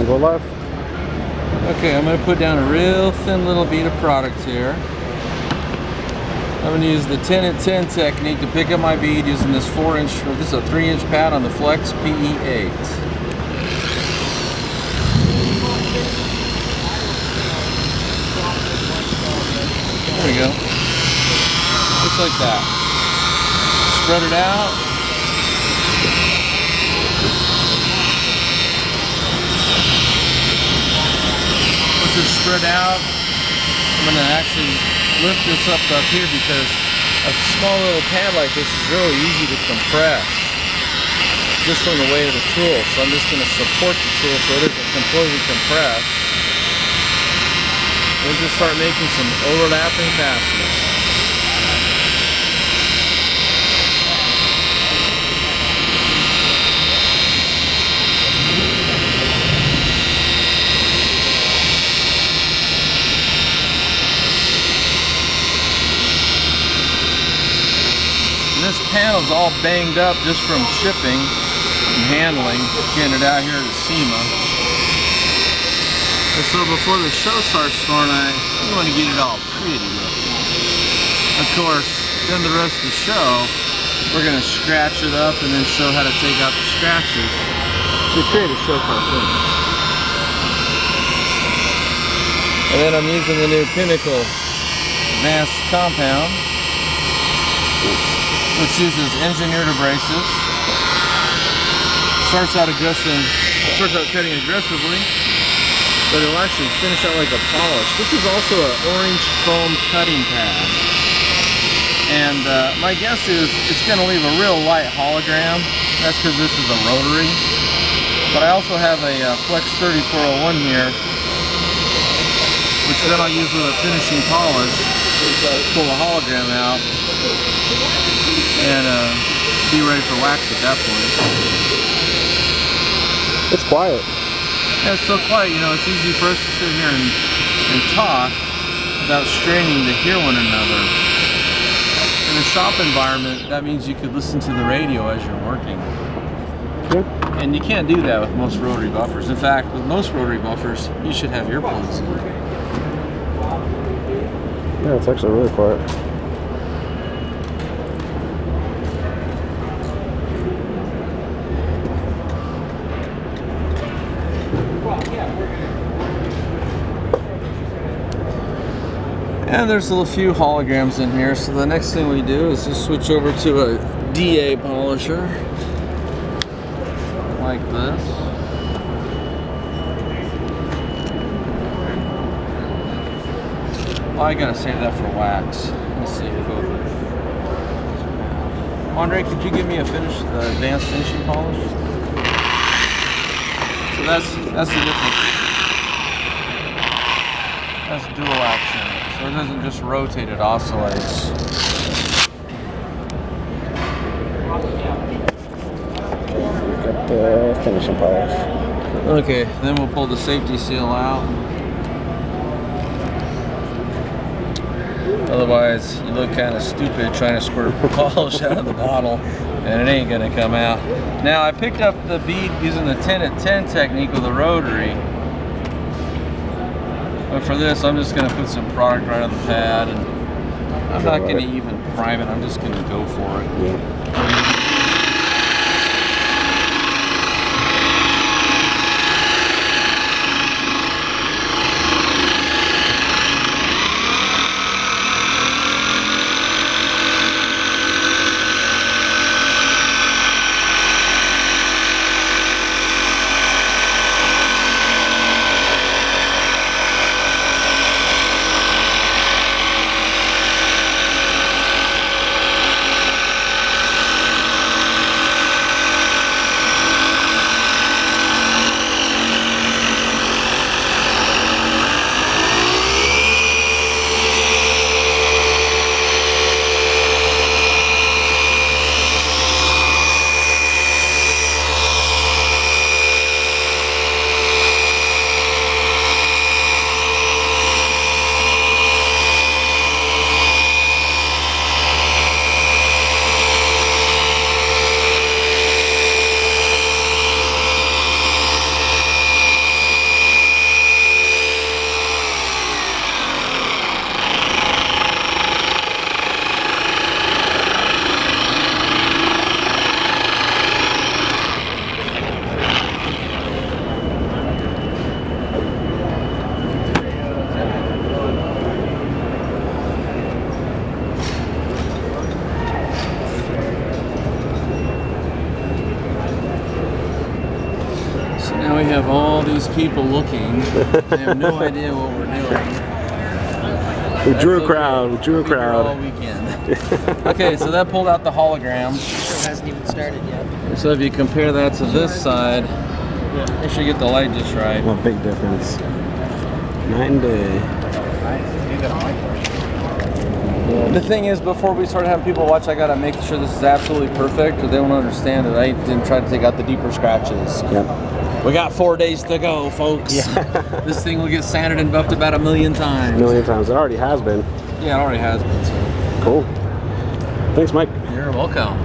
and go left. Okay, I'm going to put down a real thin little bead of product here. I'm going to use the 10 at 10 technique to pick up my bead using this 4-inch, or this is a 3-inch pad on the Phillips PE8. There we go. Just like that. Spread it out. Once it's spread out, I'm going to actually lift this up here because a small little pad like this is really easy to compress just from the weight of the tool. So I'm just going to support the tool so it isn't completely compressed. We'll just start making some overlapping passes. This panel's all banged up just from shipping and handling, getting it out here to SEMA. And so before the show starts tomorrow night, we want to get it all pretty looking. Of course, then the rest of the show, we're going to scratch it up and then show how to take out the scratches to create a show car finish. And then I'm using the new Pinnacle Advanced Compound, which uses engineered abrasives. Starts out cutting aggressively, but it'll actually finish out like a polish. This is also an orange foam cutting pad. And my guess is it's going to leave a real light hologram. That's because this is a rotary. But I also have a Flex 3401 here, which then I'll use with a finishing polish to pull the hologram out and be ready for wax at that point. It's quiet. Yeah, it's so quiet, you know, it's easy for us to sit here and talk without straining to hear one another. In a shop environment, that means you could listen to the radio as you're working. Sure. And you can't do that with most rotary buffers. In fact, with most rotary buffers, you should have earplugs in. Yeah, it's actually really quiet. And there's a few holograms in here, so the next thing we do is just switch over to a DA polisher like this. Well, I gotta save that for wax. Let's see, we'll go with it. Andre, could you give me a the advanced finishing polish? So that's the difference. That's dual action. So it doesn't just rotate, it oscillates. Got the finishing polish. Okay, then we'll pull the safety seal out. Otherwise, you look kind of stupid trying to squirt polish out of the bottle, and it ain't gonna come out. Now, I picked up the bead using the 10 at 10 technique with a rotary. But for this, I'm just going to put some product right on the pad, and I'm not going to even prime it. I'm just going to go for it. Yeah. So now we have all these people looking. They have no idea what we're doing. We drew a That's crowd. We drew a Be here all crowd. weekend. Okay, so that pulled out the holograms. Show hasn't even started yet. So if you compare that to this side, make sure you get the light just right. What a big difference. Night and day. The thing is, before we start having people watch, I gotta make sure this is absolutely perfect, or they won't understand it. I didn't try to take out the deeper scratches. Yep. We got 4 days to go, folks. Yeah. This thing will get sanded and buffed about 1,000,000 times. A million times. It already has been. Yeah, it already has been. So. Cool. Thanks, Mike. You're welcome.